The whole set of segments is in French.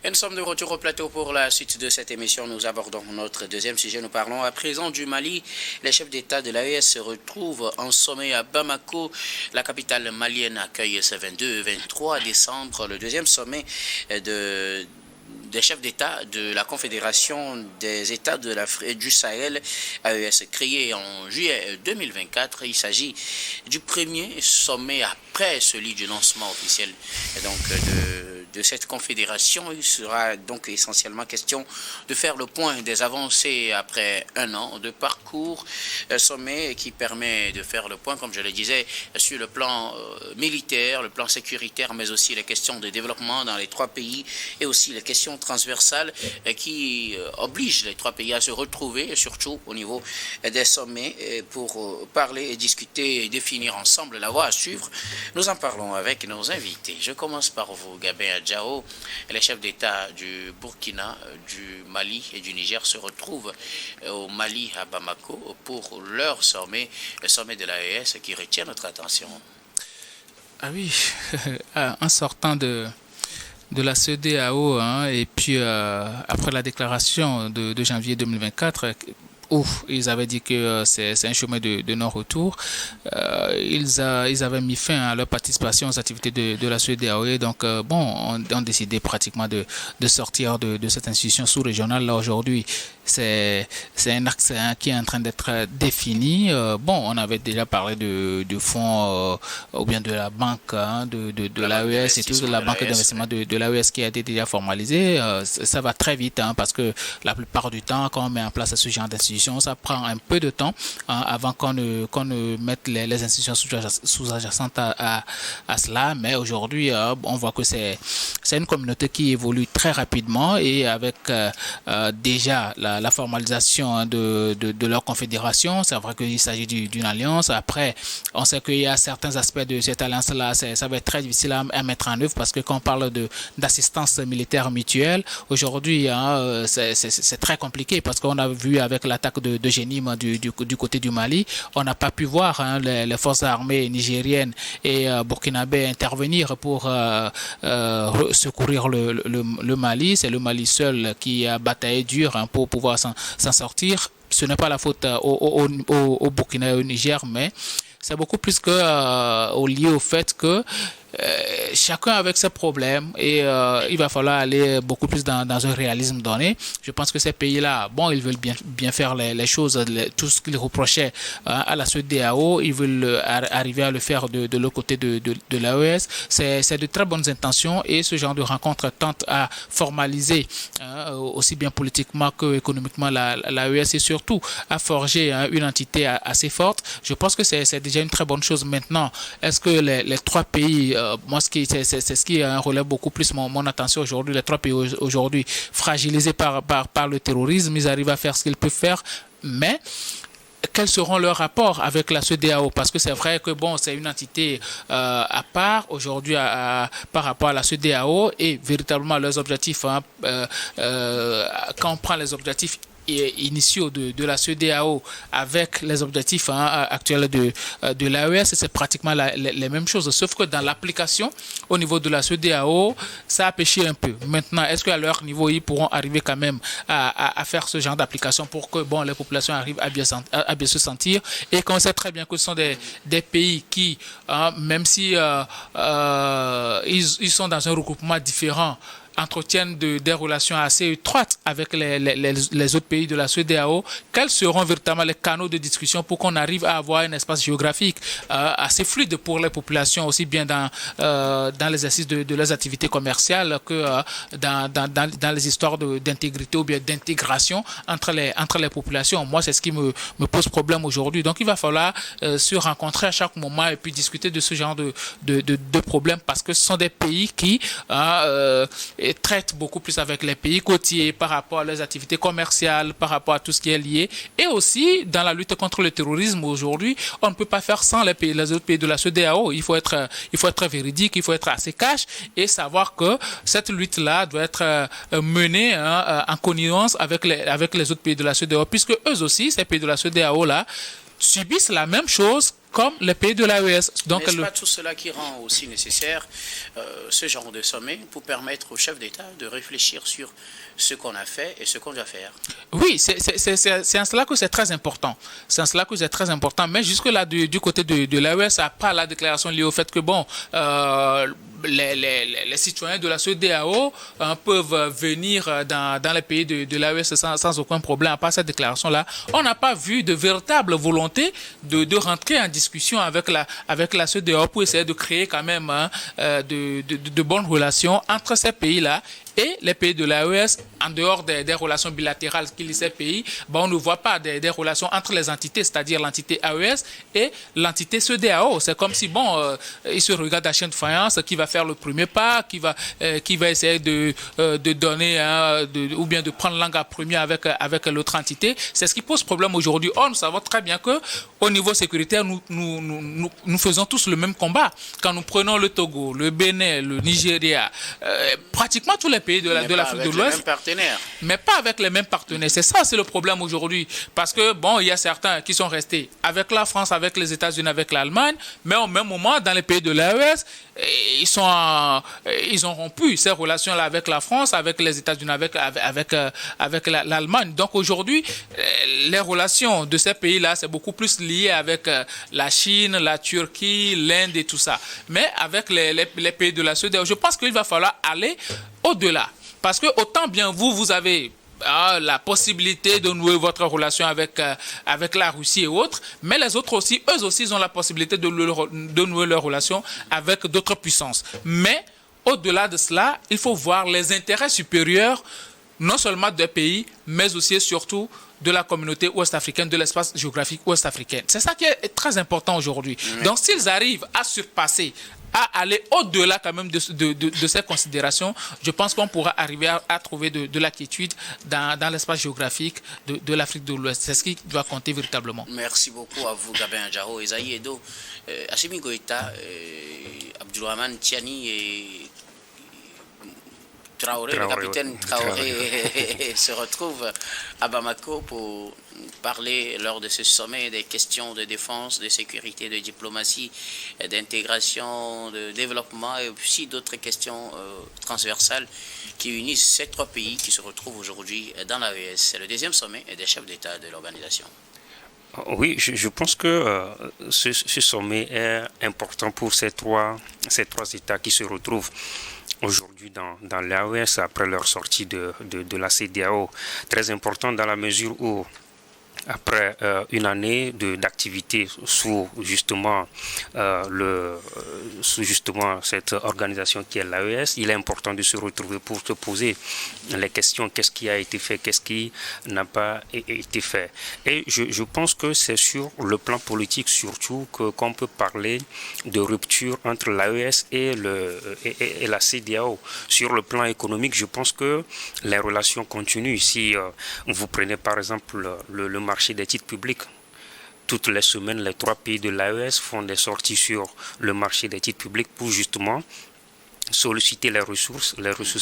Et nous sommes de retour au plateau pour la suite de cette émission. Nous abordons notre deuxième sujet. Nous parlons à présent du Mali. Les chefs d'État de l'AES se retrouvent en sommet à Bamako. La capitale malienne accueille ce 22 et 23 décembre le deuxième sommet des chefs d'État de la Confédération des États du Sahel, AES, créée en juillet 2024. Il s'agit du premier sommet après celui du lancement officiel de cette confédération. Il sera donc essentiellement question de faire le point des avancées après un an de parcours. Sommet qui permet de faire le point, comme je le disais, sur le plan militaire, le plan sécuritaire, mais aussi les questions de développement dans les trois pays et aussi les questions transversales qui obligent les trois pays à se retrouver, surtout au niveau des sommets, pour parler et discuter et définir ensemble la voie à suivre. Nous en parlons avec nos invités. Je commence par vous, Gabin Adjao. Les chefs d'État du Burkina, du Mali et du Niger se retrouvent au Mali, à Bamako, pour leur sommet, le sommet de l'AES qui retient notre attention. Ah oui, en sortant de la CEDEAO, et puis après la déclaration de janvier 2024, où ils avaient dit que c'est un chemin de non-retour. Ils avaient mis fin à leur participation aux activités de la CEDEAO. Et donc, on décidé pratiquement de sortir de cette institution sous-régionale. Là, aujourd'hui, c'est un axe qui est en train d'être défini. On avait déjà parlé de fonds ou bien de la banque de l'AES et tout, la banque d'investissement de l'AES qui a été déjà formalisée. Ça va très vite parce que la plupart du temps, quand on met en place ce genre d'institution, ça prend un peu de temps avant qu'on ne mette les institutions sous-adjacentes à cela. Mais aujourd'hui, on voit que c'est une communauté qui évolue très rapidement et avec déjà la formalisation de leur confédération. C'est vrai qu'il s'agit d'une alliance. Après, on sait qu'il y a certains aspects de cette alliance-là, ça va être très difficile à mettre en œuvre parce que quand on parle d'assistance militaire mutuelle, aujourd'hui, c'est très compliqué parce qu'on a vu avec l'attaque de Génime du côté du Mali, on n'a pas pu voir les forces armées nigériennes et burkinabé intervenir pour secourir le Mali. C'est le Mali seul qui a bataillé dur pour pouvoir s'en sortir. Ce n'est pas la faute au Burkina et au Niger, mais c'est beaucoup plus lié au fait que chacun avec ses problèmes et il va falloir aller beaucoup plus dans un réalisme donné. Je pense que ces pays-là, ils veulent bien faire les choses, tout ce qu'ils reprochaient à la CEDEAO, ils veulent arriver à le faire de l'autre côté de l'AES. C'est de très bonnes intentions et ce genre de rencontre tente à formaliser aussi bien politiquement qu'économiquement l'AES et surtout à forger une entité assez forte. Je pense que c'est déjà une très bonne chose. Maintenant, est-ce que les trois pays, moi c'est ce qui relève beaucoup plus mon attention aujourd'hui, les trois pays aujourd'hui fragilisés par le terrorisme, ils arrivent à faire ce qu'ils peuvent faire, mais quels seront leurs rapports avec la CEDEAO? Parce que c'est vrai que c'est une entité à part aujourd'hui par rapport à la CEDEAO et véritablement leurs objectifs, quand on prend les objectifs initiaux de la CEDEAO avec les objectifs actuels de l'AES, c'est pratiquement les mêmes choses, sauf que dans l'application au niveau de la CEDEAO, ça a pêché un peu. Maintenant, est-ce qu'à leur niveau, ils pourront arriver quand même à faire ce genre d'application pour que les populations arrivent à bien se sentir et qu'on sait très bien que ce sont des pays qui, même si ils sont dans un regroupement différent, entretiennent des relations assez étroites avec les autres pays de la CEDEAO. Quels seront véritablement les canaux de discussion pour qu'on arrive à avoir un espace géographique assez fluide pour les populations, aussi bien dans l'exercice de leurs activités commerciales que dans les histoires d'intégrité ou bien d'intégration entre les populations. Moi, c'est ce qui me pose problème aujourd'hui. Donc, il va falloir se rencontrer à chaque moment et puis discuter de ce genre de problèmes parce que ce sont des pays qui et traitent beaucoup plus avec les pays côtiers par rapport à leurs activités commerciales, par rapport à tout ce qui est lié. Et aussi, dans la lutte contre le terrorisme aujourd'hui, on ne peut pas faire sans les autres pays de la CEDEAO. Il faut être véridique, il faut être assez cash et savoir que cette lutte-là doit être menée en connivence avec les autres pays de la CEDEAO, puisque eux aussi, ces pays de la CEDEAO-là, subissent la même chose comme les pays de l'AES. Donc, n'est-ce pas tout cela qui rend aussi nécessaire ce genre de sommet pour permettre aux chefs d'État de réfléchir sur ce qu'on a fait et ce qu'on doit faire? Oui, c'est en cela que c'est très important. C'est en cela que c'est très important. Mais jusque-là, du côté de l'AES, à part la déclaration liée au fait que, bon, les citoyens de la CEDEAO peuvent venir dans les pays de l'AES sans aucun problème. À part cette déclaration-là, on n'a pas vu de véritable volonté de rentrer en discussion avec la CEDEAO pour essayer de créer quand même de bonnes relations entre ces pays-là et les pays de l'AES, en dehors des relations bilatérales qu'ils ces pays, ben on ne voit pas des relations entre les entités, c'est-à-dire l'entité AES et l'entité CEDEAO. C'est comme si, bon, ils se regardent à chaîne de faïence, qui va faire le premier pas, qui va essayer de donner, ou bien de prendre langue à premier avec l'autre entité. C'est ce qui pose problème aujourd'hui. Or, nous savons très bien qu'au niveau sécuritaire, nous faisons tous le même combat. Quand nous prenons le Togo, le Bénin, le Nigeria, pratiquement tous les pays de l'Afrique de l'Ouest, mais pas avec les mêmes partenaires. C'est ça, c'est le problème aujourd'hui. Parce que, bon, il y a certains qui sont restés avec la France, avec les États-Unis, avec l'Allemagne, mais au même moment, dans les pays de l'AES, ils ont rompu ces relations-là avec la France, avec les États-Unis, avec l'Allemagne. Donc aujourd'hui, les relations de ces pays-là, c'est beaucoup plus lié avec la Chine, la Turquie, l'Inde et tout ça. Mais avec les pays de la CEDEAO, je pense qu'il va falloir aller au-delà. Parce que autant bien vous avez la possibilité de nouer votre relation avec la Russie et autres, mais les autres aussi, eux aussi, ils ont la possibilité de nouer leur relation avec d'autres puissances. Mais au-delà de cela, il faut voir les intérêts supérieurs, non seulement des pays, mais aussi et surtout de la communauté ouest-africaine, de l'espace géographique ouest-africain. C'est ça qui est très important aujourd'hui. Donc s'ils arrivent à surpasser, à aller au-delà quand même de ces considérations, je pense qu'on pourra arriver à trouver de la quiétude dans l'espace géographique de l'Afrique de l'Ouest. C'est ce qui doit compter véritablement. Merci beaucoup à vous, Gabin Adjaro, Esaïe Edo, Assimi Goïta, Abdourahmane Tiani et Traoré, le capitaine Traoré se retrouve à Bamako pour parler lors de ce sommet des questions de défense, de sécurité, de diplomatie, d'intégration, de développement et aussi d'autres questions transversales qui unissent ces trois pays qui se retrouvent aujourd'hui dans l'AES. C'est le deuxième sommet des chefs d'État de l'organisation. Oui, je pense que ce sommet est important pour ces trois États qui se retrouvent aujourd'hui dans l'AES après leur sortie de la CEDEAO. Très important dans la mesure où, après une année d'activité sous justement cette organisation qui est l'AES, il est important de se retrouver pour se poser les questions, qu'est-ce qui a été fait, qu'est-ce qui n'a pas été fait. Et je pense que c'est sur le plan politique surtout qu'on peut parler de rupture entre l'AES et la CEDEAO. Sur le plan économique, je pense que les relations continuent. Si vous prenez par exemple le marché des titres publics. Toutes les semaines, les trois pays de l'AES font des sorties sur le marché des titres publics pour justement solliciter les ressources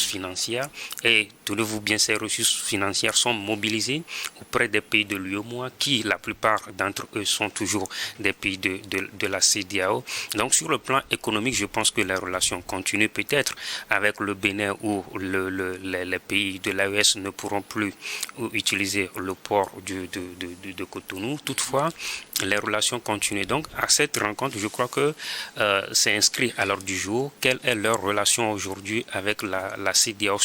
financières, et tenez-vous bien, ces ressources financières sont mobilisées auprès des pays de l'UEMOA qui, la plupart d'entre eux, sont toujours des pays de la CEDEAO. Donc sur le plan économique, je pense que les relations continuent, peut-être avec le Bénin où les pays de l'AES ne pourront plus utiliser le port de Cotonou. Toutefois, les relations continuent. Donc à cette rencontre, je crois que c'est inscrit à l'ordre du jour. Quelle est leur relation aujourd'hui avec la CEDEAO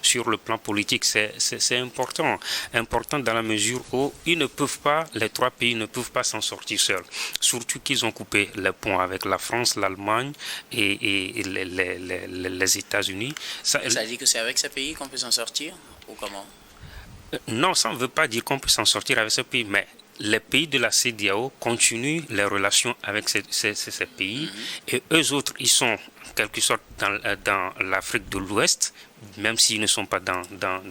sur le plan politique? C'est important dans la mesure où les trois pays ne peuvent pas s'en sortir seuls. Surtout qu'ils ont coupé les ponts avec la France, l'Allemagne et les États-Unis. Ça dit que c'est avec ces pays qu'on peut s'en sortir ou comment? Non, ça ne veut pas dire qu'on peut s'en sortir avec ces pays, mais les pays de la CEDEAO continuent les relations avec ces pays, et eux autres, ils sont en quelque sorte dans l'Afrique de l'Ouest, même s'ils ne sont pas dans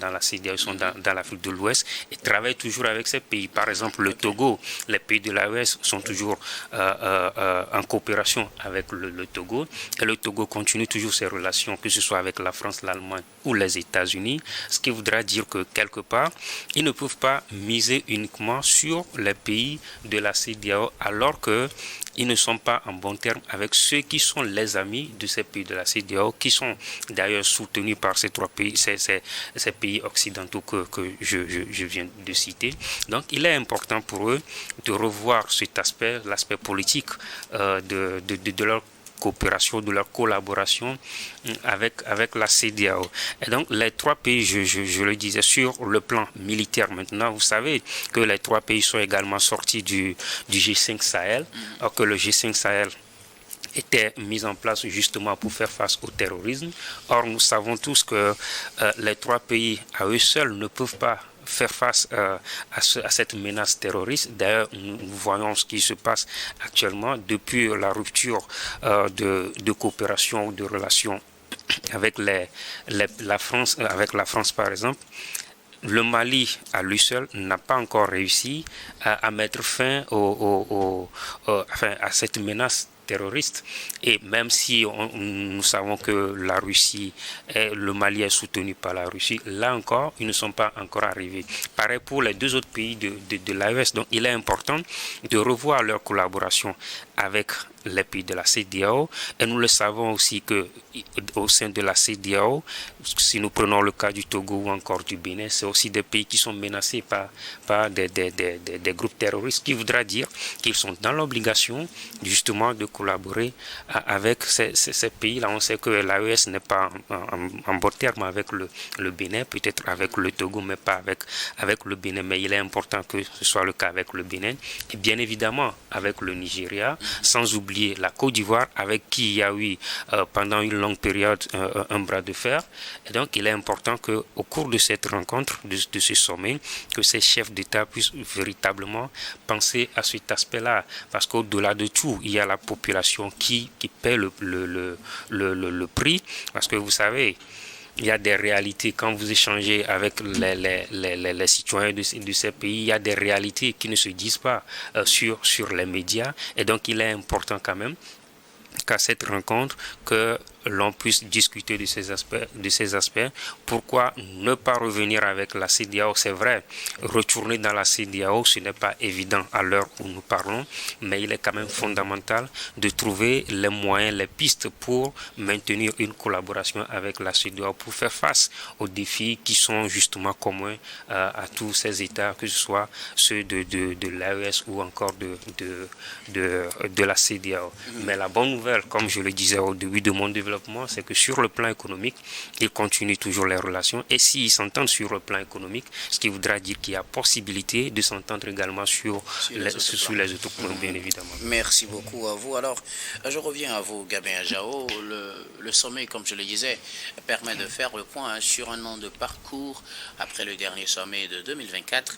la CEDEAO, ils sont dans l'Afrique de l'Ouest, et travaillent toujours avec ces pays. Par exemple, le Togo, les pays de l'AES sont toujours en coopération avec le Togo, et le Togo continue toujours ses relations, que ce soit avec la France, l'Allemagne ou les États-Unis, ce qui voudra dire que quelque part, ils ne peuvent pas miser uniquement sur les pays de la CEDEAO, alors que ils ne sont pas en bon terme avec ceux qui sont les amis de ces pays de la CEDEAO, qui sont d'ailleurs soutenus par ces trois pays, ces pays occidentaux que je viens de citer. Donc il est important pour eux de revoir cet aspect, l'aspect politique de leur coopération, de leur collaboration avec la CEDEAO. Et donc les trois pays, je le disais, sur le plan militaire maintenant, vous savez que les trois pays sont également sortis du G5 Sahel, alors que le G5 Sahel était mis en place justement pour faire face au terrorisme. Or, nous savons tous que les trois pays à eux seuls ne peuvent pas faire face à cette menace terroriste. D'ailleurs, nous voyons ce qui se passe actuellement depuis la rupture de coopération ou de relations avec la France, par exemple. Le Mali, à lui seul, n'a pas encore réussi à mettre fin à cette menace terroriste. Et même si nous savons que la Russie, le Mali est soutenu par la Russie, là encore, ils ne sont pas encore arrivés. Pareil pour les deux autres pays de l'AES. Donc il est important de revoir leur collaboration avec les pays de la CEDEAO. Et nous le savons aussi que au sein de la CEDEAO, si nous prenons le cas du Togo ou encore du Bénin, c'est aussi des pays qui sont menacés par des groupes terroristes, qui voudra dire qu'ils sont dans l'obligation justement de collaborer avec ces pays-là. On sait que l'AES n'est pas en bon terme avec le Bénin, peut-être avec le Togo, mais pas avec le Bénin. Mais il est important que ce soit le cas avec le Bénin et bien évidemment avec le Nigeria, sans oublier la Côte d'Ivoire, avec qui il y a eu pendant une longue période un bras de fer. Et donc il est important qu'au cours de cette rencontre, de ce sommet, que ces chefs d'État puissent véritablement penser à cet aspect-là, parce qu'au-delà de tout, il y a la population qui paie le prix, parce que vous savez, il y a des réalités, quand vous échangez avec les citoyens de ces pays, il y a des réalités qui ne se disent pas sur les médias, et donc il est important quand même qu'à cette rencontre, que l'on puisse discuter de ces aspects. Pourquoi ne pas revenir avec la CEDEAO? C'est vrai, retourner dans la CEDEAO, ce n'est pas évident à l'heure où nous parlons, mais il est quand même fondamental de trouver les moyens, les pistes pour maintenir une collaboration avec la CEDEAO, pour faire face aux défis qui sont justement communs à tous ces États, que ce soit ceux de l'AES ou encore de la CEDEAO. Mais la bonne nouvelle, comme je le disais au début de mon développement, c'est que sur le plan économique, ils continuent toujours les relations. Et s'ils s'entendent sur le plan économique, ce qui voudra dire qu'il y a possibilité de s'entendre également sur les autres plans, bien évidemment. Merci beaucoup à vous. Alors, je reviens à vous, Gabin Adjao. Le sommet, comme je le disais, permet de faire le point sur un an de parcours après le dernier sommet de 2024.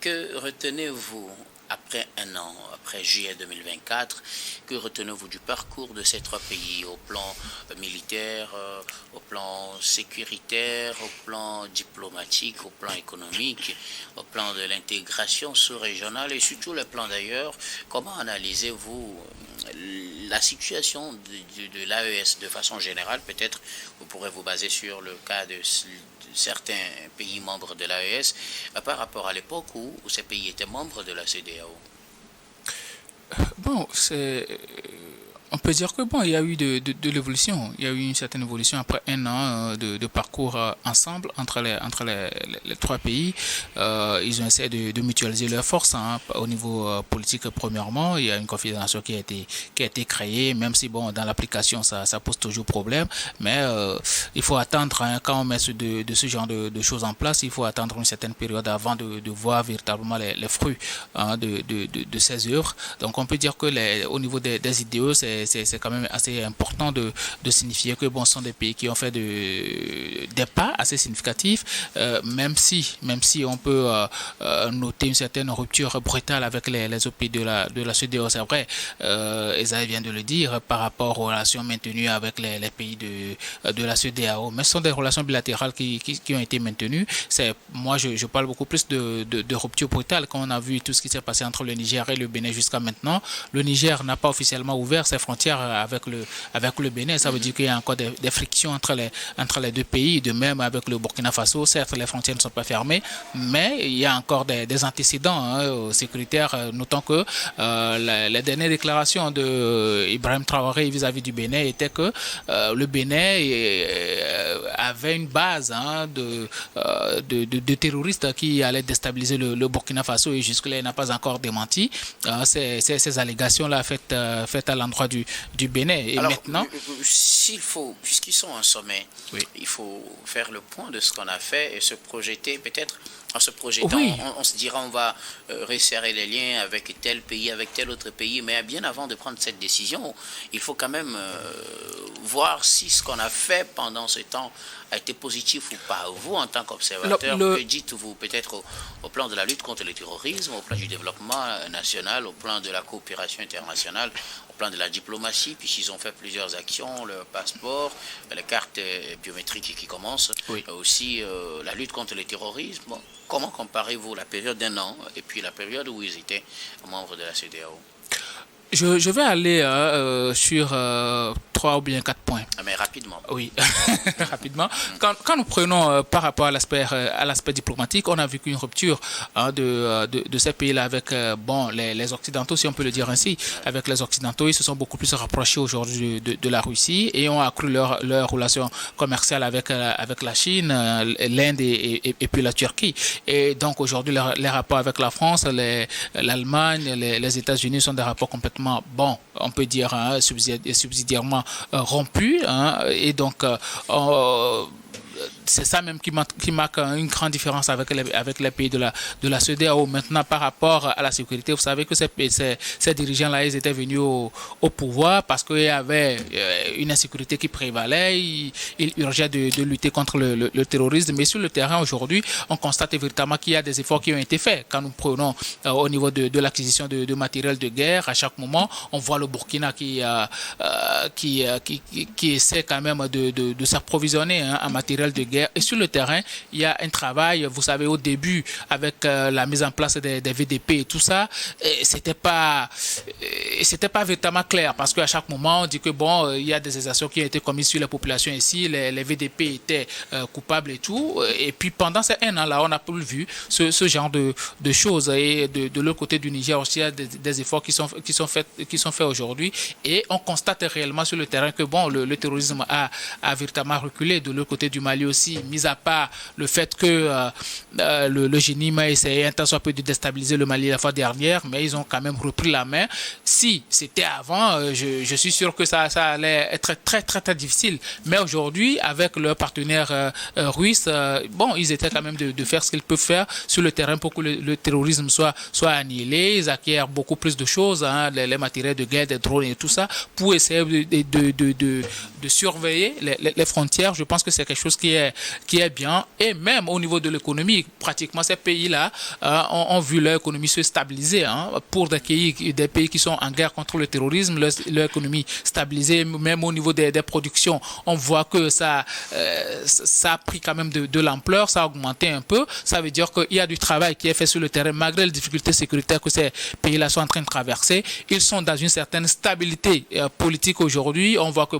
Que retenez-vous après un an, après juillet 2024, que retenez-vous du parcours de ces trois pays au plan militaire, au plan sécuritaire, au plan diplomatique, au plan économique, au plan de l'intégration sous-régionale et surtout le plan d'ailleurs? Comment analysez-vous la situation de l'AES de façon générale? Peut-être vous pourrez vous baser sur le cas de certains pays membres de l'AES par rapport à l'époque où ces pays étaient membres de la CEDEAO. Bon, on peut dire que bon, il y a eu de l'évolution. Il y a eu une certaine évolution après un an de parcours ensemble entre les trois pays. Ils ont essayé de mutualiser leurs forces au niveau politique. Premièrement, il y a une confédération qui a été créée, même si bon, dans l'application ça pose toujours problème. Mais il faut attendre quand on met de ce genre de choses en place. Il faut attendre une certaine période avant de voir véritablement les fruits de ces œuvres. Donc on peut dire que au niveau des idéaux, c'est c'est quand même assez important de signifier que bon, ce sont des pays qui ont fait des pas assez significatifs, même si on peut noter une certaine rupture brutale avec les autres pays de la CEDEAO, c'est vrai. Esaïe vient de le dire par rapport aux relations maintenues avec les pays de la CEDEAO, mais ce sont des relations bilatérales qui ont été maintenues. Moi, je parle beaucoup plus de rupture brutale quand on a vu tout ce qui s'est passé entre le Niger et le Bénin jusqu'à maintenant. Le Niger n'a pas officiellement ouvert ses frontières avec le Bénin. Ça veut dire qu'il y a encore des frictions entre les deux pays. De même avec le Burkina Faso, certes les frontières ne sont pas fermées, mais il y a encore des antécédents sécuritaires, notant que les dernières déclarations de Ibrahim Traoré vis-à-vis du Bénin étaient que le Bénin avait une base de terroristes qui allaient déstabiliser le Burkina Faso, et jusque-là il n'a pas encore démenti ces allégations-là faites à l'endroit du Bénin. Et alors, maintenant, puisqu'ils sont en sommet, oui, il faut faire le point de ce qu'on a fait et se projeter peut-être. En se projetant, oui, on se dira on va resserrer les liens avec tel pays, avec tel autre pays, mais bien avant de prendre cette décision, il faut quand même voir si ce qu'on a fait pendant ce temps a été positif ou pas. Vous, en tant qu'observateur, que dites-vous peut-être au plan de la lutte contre le terrorisme, au plan du développement national, au plan de la coopération internationale, au plan de la diplomatie, puisqu'ils ont fait plusieurs actions, le passeport, les cartes biométriques qui commencent, oui, aussi la lutte contre le terrorisme. Bon, comment comparez-vous la période d'1 an et puis la période où ils étaient membres de la CEDEAO? Je vais aller sur 3 ou bien 4 points. Mais rapidement. Oui, rapidement. Quand nous prenons par rapport à l'aspect diplomatique, on a vu qu'une rupture de ces pays-là avec les Occidentaux, si on peut le dire ainsi, avec les Occidentaux, ils se sont beaucoup plus rapprochés aujourd'hui de la Russie et ont accru leur relation commerciale avec la Chine, l'Inde et puis la Turquie. Et donc aujourd'hui, les rapports avec la France, l'Allemagne, les États-Unis sont des rapports complètement, on peut dire, subsidiairement rompus. Et donc, c'est ça même qui marque une grande différence avec les pays de la CEDEAO. Maintenant, par rapport à la sécurité, vous savez que ces dirigeants-là, ils étaient venus au pouvoir parce qu'il y avait une insécurité qui prévalait. Il urgeait de lutter contre le terrorisme. Mais sur le terrain, aujourd'hui, on constate véritablement qu'il y a des efforts qui ont été faits. Quand nous prenons au niveau de l'acquisition de matériel de guerre, à chaque moment, on voit le Burkina qui essaie quand même de s'approvisionner en matériel de guerre. Et sur le terrain, il y a un travail, vous savez, au début, avec la mise en place des VDP et tout ça, c'était pas véritablement clair, parce qu'à chaque moment, on dit que il y a des exactions qui ont été commises sur la population ici, les VDP étaient coupables et tout. Et puis pendant ces 1 an-là, on n'a plus vu ce genre de choses. Et de l'autre côté du Niger aussi, il y a des efforts qui sont faits aujourd'hui. Et on constate réellement sur le terrain que le terrorisme a véritablement reculé. De l'autre côté du Mali aussi, mis à part le fait que le GNIM a essayé un temps soit peu de déstabiliser le Mali la fois dernière, mais ils ont quand même repris la main. Si c'était avant, je suis sûr que ça allait être très très très difficile. Mais aujourd'hui, avec leurs partenaires russes, ils étaient quand même de faire ce qu'ils peuvent faire sur le terrain pour que le terrorisme soit annihilé. Ils acquièrent beaucoup plus de choses, les matériels de guerre, des drones et tout ça, pour essayer de surveiller les frontières. Je pense que c'est quelque chose qui est bien. Et même au niveau de l'économie, pratiquement ces pays-là ont vu leur économie se stabiliser. Pour des pays qui sont en guerre contre le terrorisme, leur économie stabilisée, même au niveau des productions, on voit que ça a pris quand même de l'ampleur, ça a augmenté un peu. Ça veut dire qu'il y a du travail qui est fait sur le terrain, malgré les difficultés sécuritaires que ces pays-là sont en train de traverser. Ils sont dans une certaine stabilité politique aujourd'hui. On voit que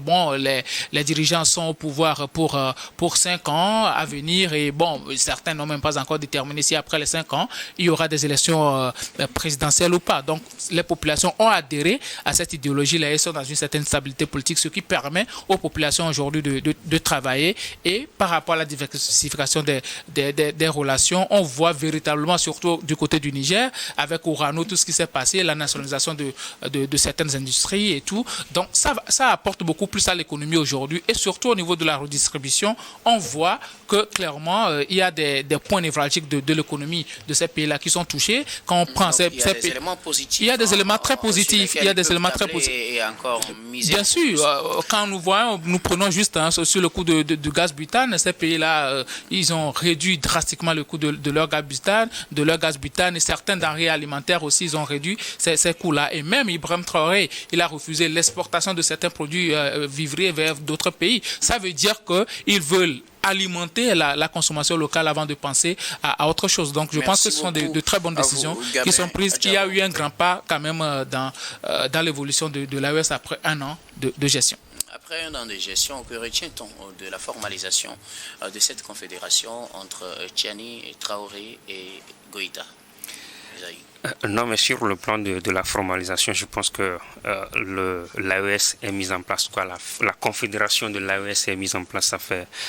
les dirigeants sont au pouvoir pour 5 ans à venir, et certains n'ont même pas encore déterminé si après les 5 ans il y aura des élections présidentielles ou pas. Donc les populations ont adhéré à cette idéologie-là et sont dans une certaine stabilité politique, ce qui permet aux populations aujourd'hui de travailler. Et par rapport à la diversification des relations, on voit véritablement, surtout du côté du Niger, avec Orano, tout ce qui s'est passé, la nationalisation de certaines industries et tout. Donc ça apporte beaucoup plus à l'économie aujourd'hui, et surtout au niveau de la redistribution, on voit que clairement, il y a des points névralgiques de l'économie de ces pays-là qui sont touchés. Quand on prend ces pays, il y a des éléments très positifs. Il y a des éléments très positifs. Et encore bien sûr, quand nous prenons juste sur le coût du gaz butane, ces pays-là, ils ont réduit drastiquement le coût de leur gaz butane, et certains denrées alimentaires aussi, ils ont réduit ces coûts-là. Et même Ibrahim Traoré, il a refusé l'exportation de certains produits vivriers vers d'autres pays. Ça veut dire qu'ils veulent alimenter la consommation locale avant de penser à autre chose. Donc, je pense que ce sont de très bonnes décisions qui sont prises. Il y a eu un grand pas quand même dans l'évolution de l'AES après un an de gestion. Après un an de gestion, que retient-on de la formalisation de cette confédération entre Tchani, Traoré et Goïta? Non, mais sur le plan de la formalisation, je pense que l'AES est mise en place, la confédération de l'AES est mise en place,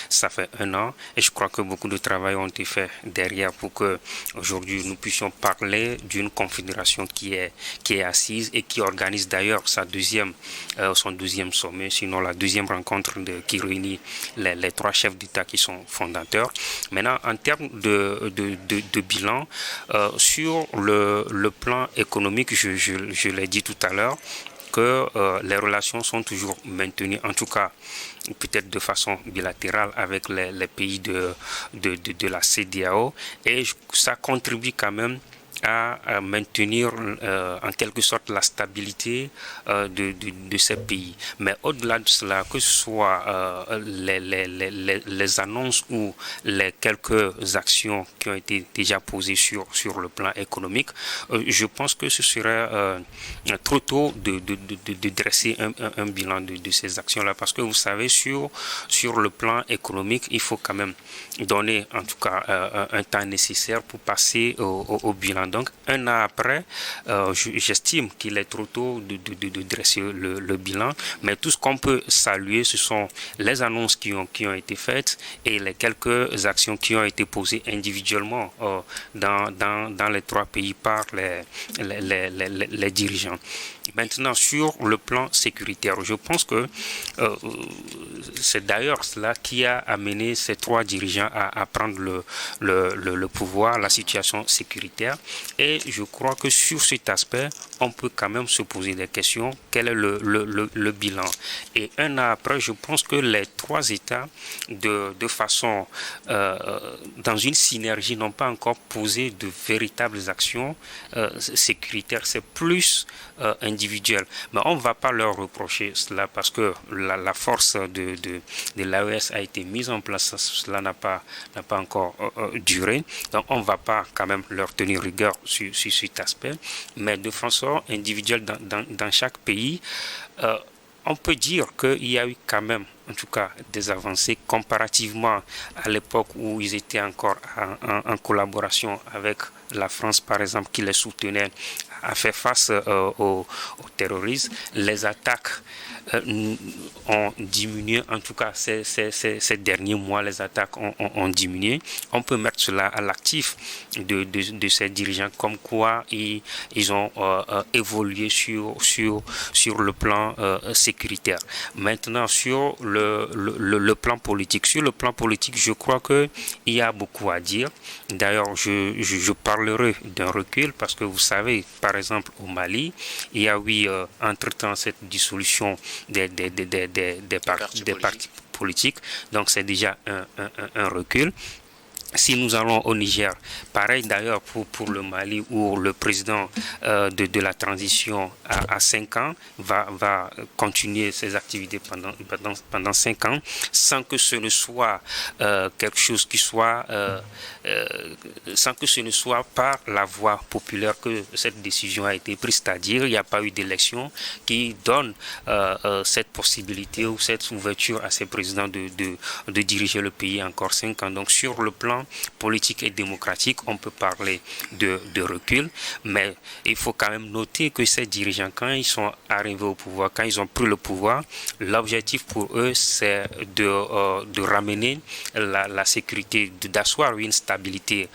ça fait un an, et je crois que beaucoup de travail ont été fait derrière pour que aujourd'hui nous puissions parler d'une confédération qui est assise et qui organise d'ailleurs son deuxième sommet, sinon la deuxième rencontre qui réunit les trois chefs d'État qui sont fondateurs. Maintenant, en termes de bilan, sur le plan économique, je l'ai dit tout à l'heure, que les relations sont toujours maintenues, en tout cas peut-être de façon bilatérale avec les pays de la CEDEAO, et ça contribue quand même à maintenir en quelque sorte la stabilité de ces pays. Mais au-delà de cela, que ce soit les annonces ou les quelques actions qui ont été déjà posées sur le plan économique, je pense que ce serait trop tôt de dresser un bilan de ces actions-là, parce que vous savez, sur le plan économique, il faut quand même donner en tout cas un temps nécessaire pour passer au bilan. Donc, un an après, j'estime qu'il est trop tôt de dresser le bilan, mais tout ce qu'on peut saluer, ce sont les annonces qui ont été faites et les quelques actions qui ont été posées individuellement dans les trois pays par les dirigeants. Maintenant, sur le plan sécuritaire, je pense que c'est d'ailleurs cela qui a amené ces trois dirigeants à prendre le pouvoir, la situation sécuritaire. Et je crois que sur cet aspect, on peut quand même se poser des questions. Quel est le bilan? Et un an après, je pense que les trois États, de façon, dans une synergie, n'ont pas encore posé de véritables actions sécuritaires. C'est plus individuel. Mais on ne va pas leur reprocher cela, parce que la force de l'AES a été mise en place. Cela n'a pas encore duré. Donc on ne va pas quand même leur tenir rigueur sur cet aspect. Mais de façon individuelle, dans chaque pays, on peut dire qu'il y a eu quand même, en tout cas, des avancées comparativement à l'époque où ils étaient encore en collaboration avec la France, par exemple, qui les soutenait, a fait face au terrorisme. Les attaques ont diminué, en tout cas ces derniers mois, les attaques ont diminué. On peut mettre cela à l'actif de ces dirigeants, comme quoi ils ont évolué sur le plan sécuritaire. Maintenant, sur le plan politique. Sur le plan politique, je crois qu'il y a beaucoup à dire. D'ailleurs, je parlerai d'un recul, parce que vous savez, par exemple, au Mali, il y a eu entre-temps cette dissolution des partis politiques. Donc, c'est déjà un recul. Si nous allons au Niger, pareil d'ailleurs pour le Mali, où le président de la transition à 5 ans va continuer ses activités pendant 5 ans, sans que ce ne soit quelque chose qui soit sans que ce ne soit par la voie populaire que cette décision a été prise, c'est-à-dire il n'y a pas eu d'élection qui donne cette possibilité ou cette ouverture à ces présidents de diriger le pays encore 5 ans. Donc sur le plan politique et démocratique, on peut parler de recul, mais il faut quand même noter que ces dirigeants, quand ils sont arrivés au pouvoir, quand ils ont pris le pouvoir, l'objectif pour eux, c'est de ramener la sécurité, d'asseoir une stabilité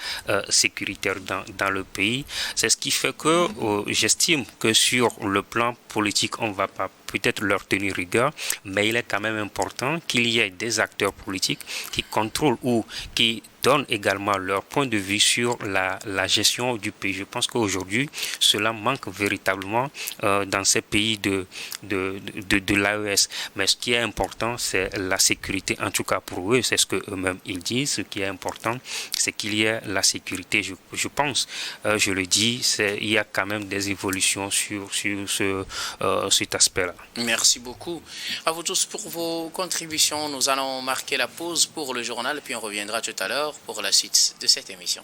sécuritaire dans le pays. C'est ce qui fait que j'estime que sur le plan politique, on ne va pas peut-être leur tenir rigueur, mais il est quand même important qu'il y ait des acteurs politiques qui contrôlent ou qui donnent également leur point de vue sur la gestion du pays. Je pense qu'aujourd'hui, cela manque véritablement dans ces pays de l'AES. Mais ce qui est important, c'est la sécurité. En tout cas, pour eux, c'est ce qu'eux-mêmes ils disent. Ce qui est important, c'est qu'il y ait la sécurité. Je pense, je le dis, il y a quand même des évolutions sur cet aspect-là. Merci beaucoup à vous tous pour vos contributions. Nous allons marquer la pause pour le journal, puis on reviendra tout à l'heure pour la suite de cette émission.